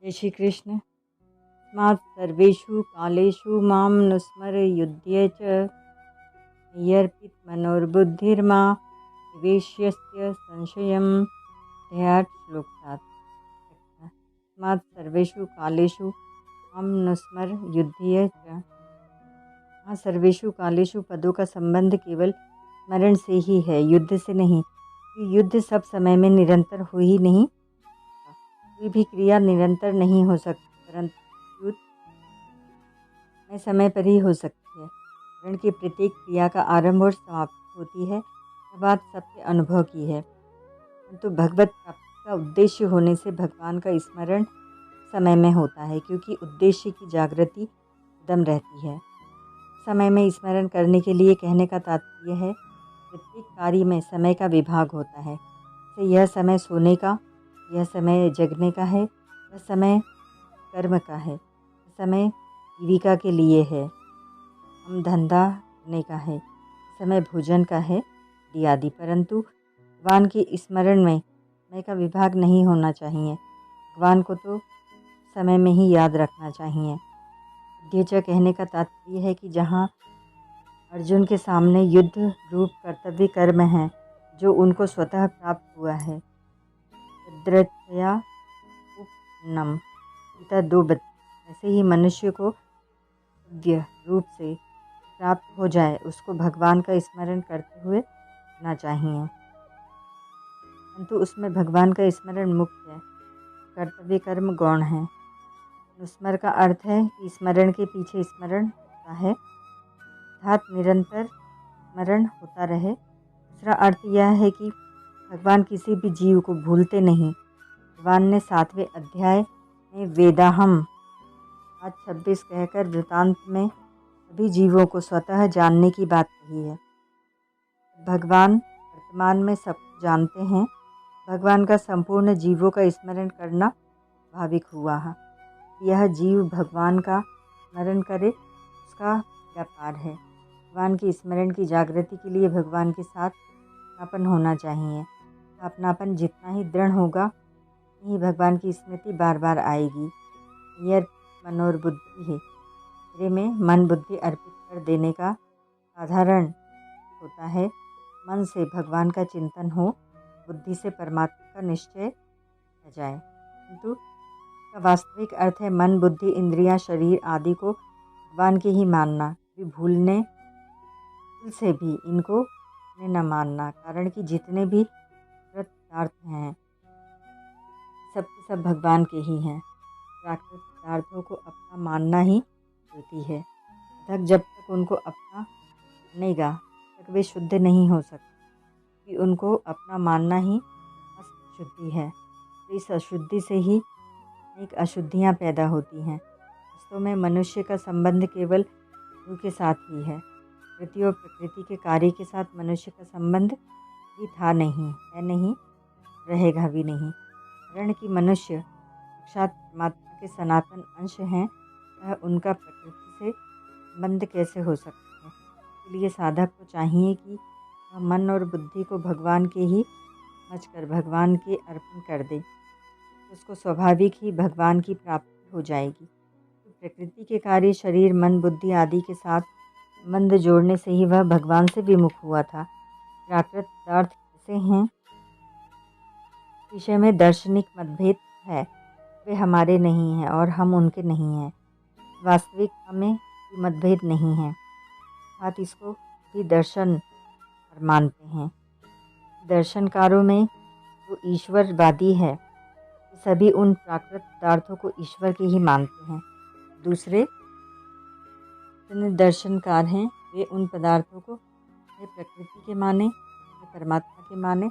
जय श्री कृष्ण। स्मात् सर्वेषु कालेषु मां नुस्मरयुध्य च मय्यर्पित मनोर्बुद्धिर्मा निवेश्यस्य संशयं। ध्यात् श्लोक 7। स्मात् सर्वेषु कालेषु मां नुस्मरयुध्य च। हाँ, सर्वेषु कालेषु पदों का संबंध केवल स्मरण से ही है, युद्ध से नहीं। युद्ध सब समय में निरंतर हो ही नहीं, कोई भी क्रिया निरंतर नहीं हो सकती, परंतु युद्ध में समय पर ही हो सकती है। कारण की प्रत्येक क्रिया का आरंभ और समाप्ति होती है। यह बात सबके अनुभव की है। परंतु भगवत प्राप्ति का उद्देश्य होने से भगवान का स्मरण समय में होता है, क्योंकि उद्देश्य की जागृति दम रहती है। समय में स्मरण करने के लिए कहने का तात्पर्य है, प्रत्येक कार्य में समय का विभाग होता है। जैसे यह समय सोने का, यह समय जगने का है, यह समय कर्म का है, यह समय जीविका के लिए है, हम धंधा करने का है, समय भोजन का है आदि। परंतु भगवान के स्मरण में समय का विभाग नहीं होना चाहिए। भगवान को तो समय में ही याद रखना चाहिए। युध्य कहने का तात्पर्य है कि जहाँ अर्जुन के सामने युद्ध रूप कर्तव्य कर्म है, जो उनको स्वतः प्राप्त हुआ है, तद्रतया उपनम गीता 2:32, ऐसे ही मनुष्य को दिव्य रूप से प्राप्त हो जाए, उसको भगवान का स्मरण करते हुए रहना चाहिए। परंतु उसमें भगवान का स्मरण मुख्य है, कर्तव्य कर्म गौण है। अनुस्मर का अर्थ है कि स्मरण के पीछे स्मरण होता है, अर्थात निरंतर स्मरण होता रहे। दूसरा अर्थ यह है कि भगवान किसी भी जीव को भूलते नहीं। भगवान ने 7वें अध्याय में वेदाहम 8:26 कहकर वृतांत में सभी जीवों को स्वतः जानने की बात कही है। भगवान वर्तमान में सब जानते हैं। भगवान का संपूर्ण जीवों का स्मरण करना स्वाभाविक हुआ है। यह जीव भगवान का स्मरण करे, उसका व्यापार है। भगवान के स्मरण की जागृति के लिए भगवान के साथ अपनापन होना चाहिए। अपनापन जितना ही दृढ़ होगा, उतनी ही भगवान की स्मृति बार बार आएगी। यह मनोर्बुद्धि है, मेरे में मन बुद्धि अर्पित कर देने का साधारण होता है। मन से भगवान का चिंतन हो, बुद्धि से परमात्मा का निश्चय हो जाए। किंतु इसका वास्तविक अर्थ है मन बुद्धि इंद्रियां शरीर आदि को भगवान के ही मानना, भी भूलने से भी इनको न मानना। कारण कि जितने भी पदार्थ हैं, सब के सब भगवान के ही हैं। प्राकृतिक पदार्थों को अपना मानना ही होती है। साधक जब तक उनको अपना मानेगा, तब तक वे शुद्ध नहीं हो सकते, कि उनको अपना मानना ही अशुद्धि है। तो इस अशुद्धि से ही अनेक अशुद्धियाँ पैदा होती हैं। वास्तव में मनुष्य का संबंध केवल प्रभु के साथ ही है। प्रकृति और प्रकृति के कार्य के साथ मनुष्य का संबंध भी था नहीं, है नहीं, रहेगा भी नहीं। कारण कि मनुष्य साक्षात परमात्मा के सनातन अंश हैं, वह उनका प्रकृति से संबंध कैसे हो सकता है। इसलिए साधक को चाहिए कि वह मन और बुद्धि को भगवान के ही समझकर भगवान के अर्पण कर दे, उसको स्वाभाविक ही भगवान की प्राप्ति हो जाएगी। तो प्रकृति के कार्य शरीर मन बुद्धि आदि के साथ संबंध जोड़ने से ही वह भगवान से विमुख हुआ था। प्राकृत पदार्थ कैसे हैं, इस विषय में दार्शनिक मतभेद है। वे हमारे नहीं हैं और हम उनके नहीं हैं। वास्तविक में कोई मतभेद नहीं है, अर्थात इसको भी दर्शन पर मानते हैं। दर्शनकारों में जो ईश्वरवादी है, सभी उन प्राकृत पदार्थों को ईश्वर के ही मानते हैं। दूसरे दर्शनकार हैं, वे उन पदार्थों को प्रकृति के माने, परमात्मा के माने।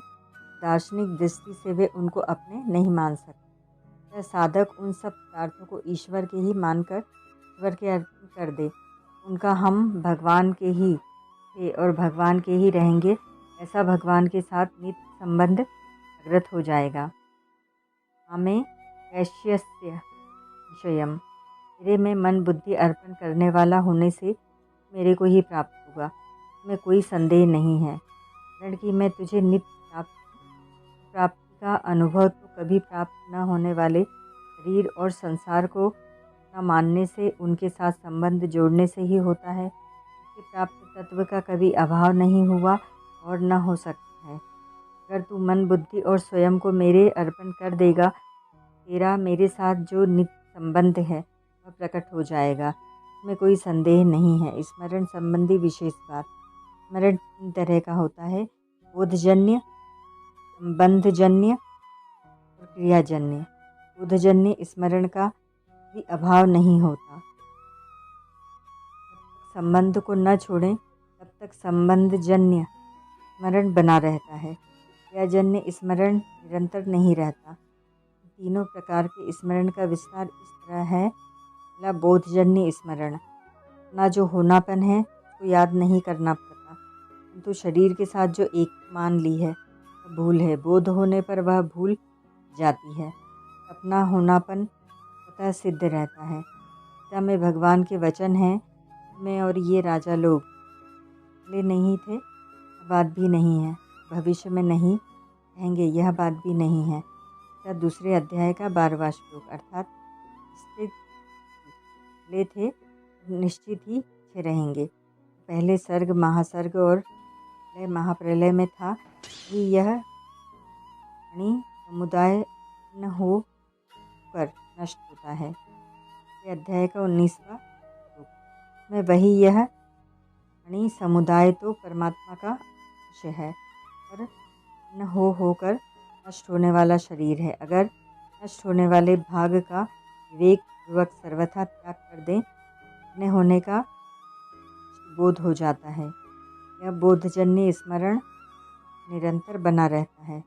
दार्शनिक दृष्टि से वे उनको अपने नहीं मान सकते। साधक उन सब पदार्थों को ईश्वर के ही मानकर ईश्वर के अर्पण कर दे, उनका हम भगवान के ही थे और भगवान के ही रहेंगे, ऐसा भगवान के साथ नित्य संबंध जागृत हो जाएगा। हमें वैश्यस्य विषयम, मेरे में मन बुद्धि अर्पण करने वाला होने से मेरे को ही प्राप्त होगा, इसमें कोई संदेह नहीं है। कारण कि मैं तुझे नित्य प्राप्ति का अनुभव तो कभी प्राप्त न होने वाले शरीर और संसार को न मानने से, उनके साथ संबंध जोड़ने से ही होता है। कि प्राप्त तत्व का कभी अभाव नहीं हुआ और न हो सकता है। अगर तू मन, बुद्धि और स्वयं को मेरे अर्पण कर देगा, तेरा मेरे साथ जो नित्य संबंध है वह प्रकट हो जाएगा। इसमें कोई संदेह नहीं है। स्मरण संबंधी विशेष बात। स्मरण 3 तरह का होता है: बोधजन्य, संबंधजन्य और क्रियाजन्य। बोधजन्य स्मरण का भी अभाव नहीं होता। संबंध को न छोड़ें तब तक संबंधजन्य स्मरण बना रहता है। क्रियाजन्य स्मरण निरंतर नहीं रहता। तीनों प्रकार के स्मरण का विस्तार इस तरह है। पहला, बोधजन्य स्मरण। अपना जो होनापन है उसको याद नहीं करना पड़ता, किंतु शरीर के साथ जो एक मान ली है वह भूल है। बोध होने पर वह भूल जाती है। अपना होनापन स्वतः सिद्ध रहता है। गीता में भगवान के वचन हैं, मैं और ये राजा लोग पहले नहीं थे, यह बात भी नहीं है, भविष्य में नहीं रहेंगे, यह बात भी नहीं है। इसका 2 अध्याय का 12वां श्लोक। अर्थात स्थित पहले थे, निश्चित ही अच्छे रहेंगे। पहले सर्ग, महासर्ग और प्रलय महाप्रलय में था कि यह प्राणी समुदाय न हो कर नष्ट होता है। ये अध्याय का 19वां श्लोक में वही यह प्राणी समुदाय तो परमात्मा का अंश है, पर न होकर नष्ट होने वाला शरीर है। अगर नष्ट होने वाले भाग का विवेक पूर्वक सर्वथा त्याग कर दें, न होने का बोध हो जाता है। यह बोधजन्य स्मरण निरंतर बना रहता है,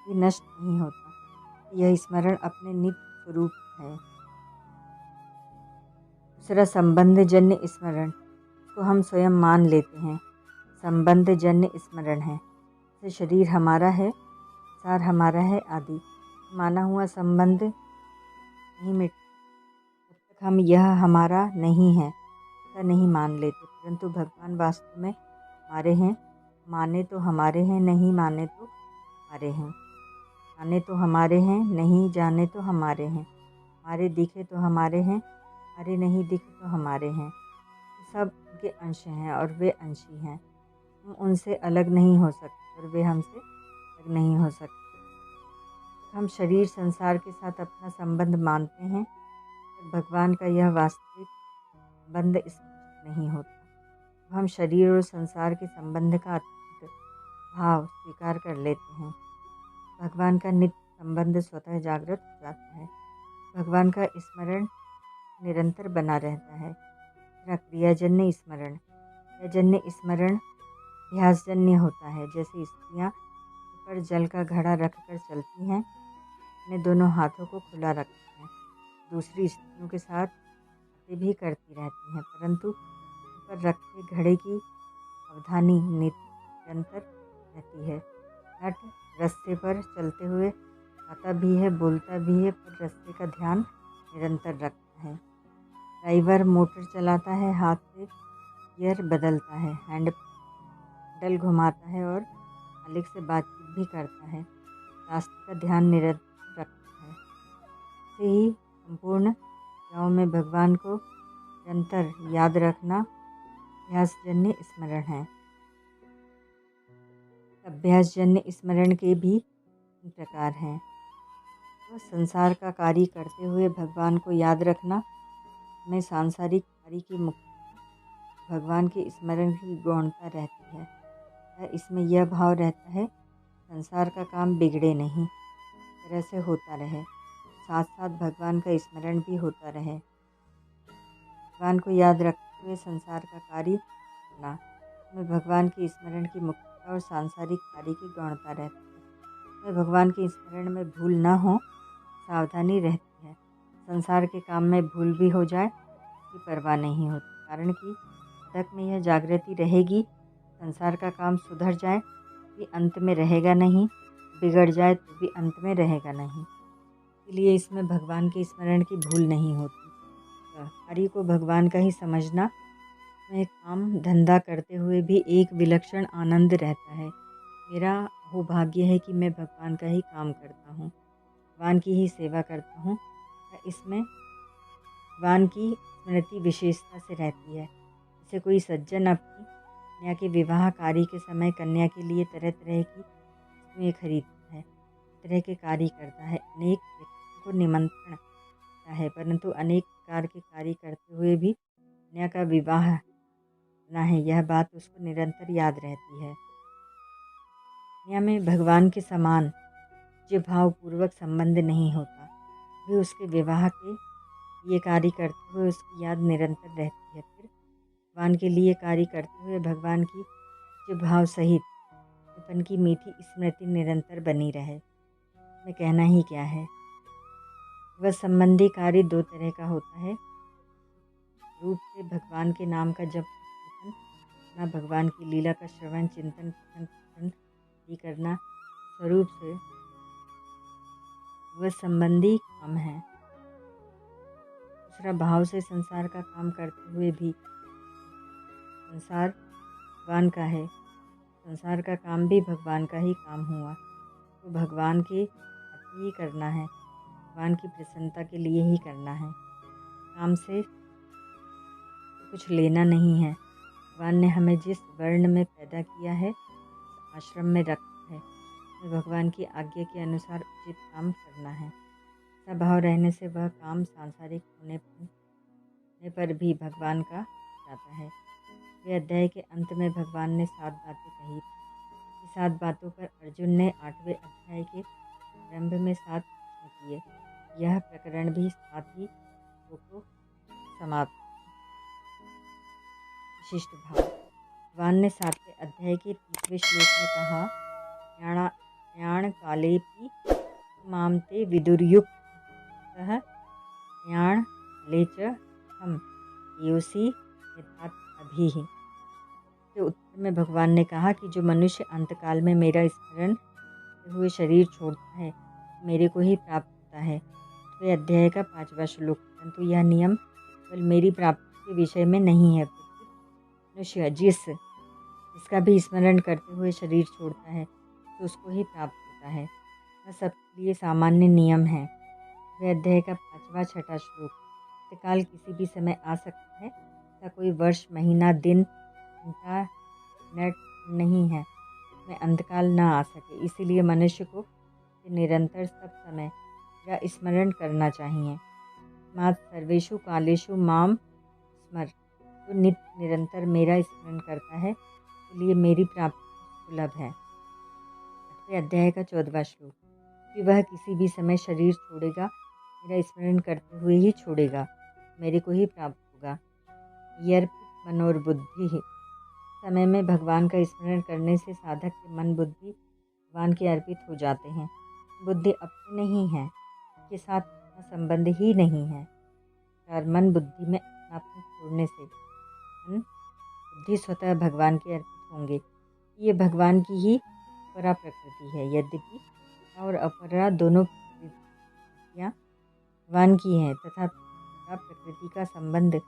ये नष्ट नहीं होता। यह स्मरण अपने नित्य स्वरूप है। दूसरा, संबंधजन्य स्मरण। इसको हम स्वयं मान लेते हैं, संबंधजन्य स्मरण है। जैसे शरीर हमारा है, संसार हमारा है आदि। माना हुआ संबंध नहीं मिटता जब तक हम यह हमारा नहीं है ऐसा नहीं मान लेते। परंतु भगवान वास्तव में हमारे हैं। माने तो हमारे हैं, नहीं माने तो हमारे हैं। जाने तो हमारे हैं, नहीं जाने तो हमारे हैं। हमारे दिखे तो हमारे हैं, हमारे नहीं दिखे तो हमारे हैं। सब उनके अंश हैं और वे अंशी हैं। हम उनसे अलग नहीं हो सकते और वे हमसे अलग नहीं हो सकते। हम शरीर संसार के साथ अपना संबंध मानते हैं, तो भगवान का यह वास्तविक संबंध स्पष्ट नहीं होता। हम शरीर और संसार के संबंध का अत्यंत भाव स्वीकार कर लेते हैं। भगवान का नित्य संबंध स्वतः जागृत हो जाता है। भगवान का स्मरण निरंतर बना रहता है। क्रियाजन्य स्मरण। क्रियाजन्य स्मरण अभ्यासजन्य होता है। जैसे स्त्रियाँ पर जल का घड़ा रखकर चलती हैं, अपने दोनों हाथों को खुला रखती हैं, दूसरी स्त्रियों के साथ बातें भी करती रहती हैं, परंतु पर रखे घड़े की सावधानी निरंतर रहती है। नट रास्ते पर चलते हुए खाता भी है, बोलता भी है, पर रास्ते का ध्यान निरंतर रखता है। ड्राइवर मोटर चलाता है, हाथ से गियर बदलता है, हैंडल घुमाता है और मालिक से बातचीत भी करता है, रास्ते का ध्यान निरंतर रखता है। ऐसे ही संपूर्ण क्रियाओं में भगवान को निरंतर याद रखना अभ्यासजन्य स्मरण है। अभ्यासजन्य स्मरण के भी 3 प्रकार हैं। तो संसार का कार्य करते हुए भगवान को याद रखना में सांसारिक कार्य की मुक्ति, भगवान के स्मरण की गौणता रहती है। इसमें यह भाव रहता है संसार का काम बिगड़े नहीं, तरह से होता रहे, साथ साथ भगवान का स्मरण भी होता रहे। भगवान को याद रखते हुए संसार का कार्य करना में भगवान के स्मरण की मुक्ति और सांसारिक कार्य की गौणता रहती है। में भगवान के स्मरण में भूल न हो, सावधानी रहती है। संसार के काम में भूल भी हो जाए इसकी परवाह नहीं होती, कारण कि साधक में यह जागृति रहेगी, संसार का काम सुधर जाए भी अंत में रहेगा नहीं, बिगड़ जाए तो भी अंत में रहेगा नहीं। इसलिए इसमें भगवान के स्मरण की भूल नहीं होती। कार्य को भगवान का ही समझना में काम धंधा करते हुए भी एक विलक्षण आनंद रहता है। मेरा अहोभाग्य है कि मैं भगवान का ही काम करता हूँ, भगवान की ही सेवा करता हूँ। इसमें भगवान की स्मृति विशेषता से रहती है। जैसे कोई सज्जन अपनी कन्या के विवाह कार्य के समय कन्या के लिए तरह तरह की वस्तुएं खरीदता है, तरह के कार्य करता है, अनेक व्यक्तियों को निमंत्रण देता है, परंतु अनेक प्रकार के कार्य करते हुए भी कन्या का विवाह करना है, यह बात उसको निरंतर याद रहती है। कन्या में भगवान के समान जो भावपूर्वक संबंध नहीं होता, भी उसके विवाह के लिए कार्य करते हुए उसकी याद निरंतर रहती है। फिर भगवान के लिए कार्य करते हुए भगवान की जो भाव सहित अपन की मीठी स्मृति निरंतर बनी रहे। मैं कहना ही क्या है। वह संबंधी कार्य दो तरह का होता है। रूप से भगवान के नाम का जप कीर्तन करना, भगवान की लीला का श्रवण चिंतन पठन भी करना, स्वरूप से वह संबंधी काम है। दूसरा, भाव से संसार का काम करते हुए भी संसार भगवान का है, संसार का काम भी भगवान का ही काम हुआ, तो भगवान के साथ ही करना है, भगवान की प्रसन्नता के लिए ही करना है। काम से कुछ लेना नहीं है। भगवान ने हमें जिस वर्ण में पैदा किया है, उस आश्रम में रखा है, हमें भगवान की आज्ञा के अनुसार उचित काम करना है। ऐसा भाव रहने से वह काम सांसारिक होने पर भी भगवान का जाता है। वे अध्याय के अंत में भगवान ने 7 बातें कही थी। 7 बातों पर अर्जुन ने 8वें अध्याय के प्रारंभ में 7 प्रश्न किए। यह प्रकरण भी 7 ही को समाप्त। विशिष्ट भाव। भगवान ने 7वें अध्याय के 30वें श्लोक में कहा, प्रयाण कालेपि माम ते विदुर्युक्तः प्रयाण काले च हम एयोसि यथात् अभिः। के उत्तर में भगवान ने कहा कि जो मनुष्य अंतकाल में मेरा स्मरण करते हुए शरीर छोड़ता है, मेरे को ही प्राप्त होता है। 8वें अध्याय का 5वां श्लोक। परंतु यह नियम केवल मेरी प्राप्ति के विषय में नहीं है। मनुष्य जिसका भी स्मरण करते हुए शरीर छोड़ता है, तो उसको ही प्राप्त होता है। वह सबके लिए सामान्य नियम है। वह अध्याय का 5वां 6वां श्लोक। अंतकाल किसी भी समय आ सकता है, ऐसा कोई वर्ष महीना दिन घंटा मिनट नहीं है में अंतकाल न आ सके। इसीलिए मनुष्य को निरंतर सब समय या स्मरण करना चाहिए। मात सर्वेषु कालेषु माम स्मर, जो नित्य निरंतर मेरा स्मरण करता है, इसलिए मेरी प्राप्ति सुलभ है। 8वें अध्याय का 14वां श्लोक। कि वह किसी भी समय शरीर छोड़ेगा, मेरा स्मरण करते हुए ही छोड़ेगा, मेरे को ही प्राप्त होगा। यर्पित मनोर्बुद्धि। समय में भगवान का स्मरण करने से साधक के मन बुद्धि भगवान के अर्पित हो जाते हैं। बुद्धि अपनी नहीं है, के साथ अपना संबंध ही नहीं है। और मन बुद्धि में अपनापन छोड़ने से मन बुद्धि स्वतः भगवान के अर्पित होंगे। ये भगवान की ही परा प्रकृति है। यद्यपि और अपरा दोनों प्रकृतियाँ भगवान की हैं, तथा परा प्रकृति का संबंध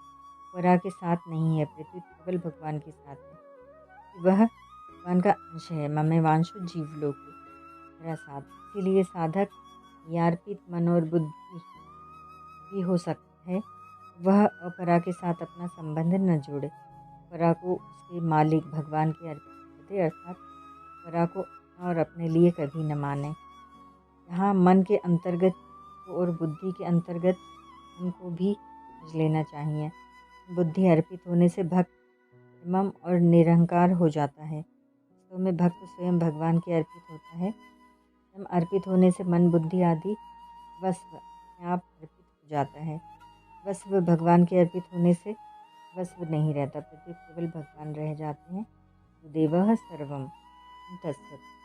परा के साथ नहीं है, प्रत्युत केवल भगवान के साथ है। वह भगवान का अंश है। ममेवांशो जीवलोके मेरा साथ। इसीलिए साधक यार्पित मन और बुद्धि भी हो सकता है, वह अपरा के साथ अपना संबंध न जोड़े, परा को उसके मालिक भगवान के अर्पित करते, अर्थात परा को अपना और अपने लिए कभी न माने। यहाँ मन के अंतर्गत और बुद्धि के अंतर्गत मन को भी समझ लेना चाहिए। बुद्धि अर्पित होने से भक्त निर्मम और निरहंकार हो जाता है। वास्तव में भक्त स्वयं भगवान के अर्पित होता है। स्वयं अर्पित होने से मन बुद्धि आदि वस्व अपने आप अर्पित हो जाता है। वस्व भगवान के अर्पित होने से वस्व नहीं रहता, प्रत्युत केवल भगवान रह जाते हैं। देवः सर्वम तत्सत्।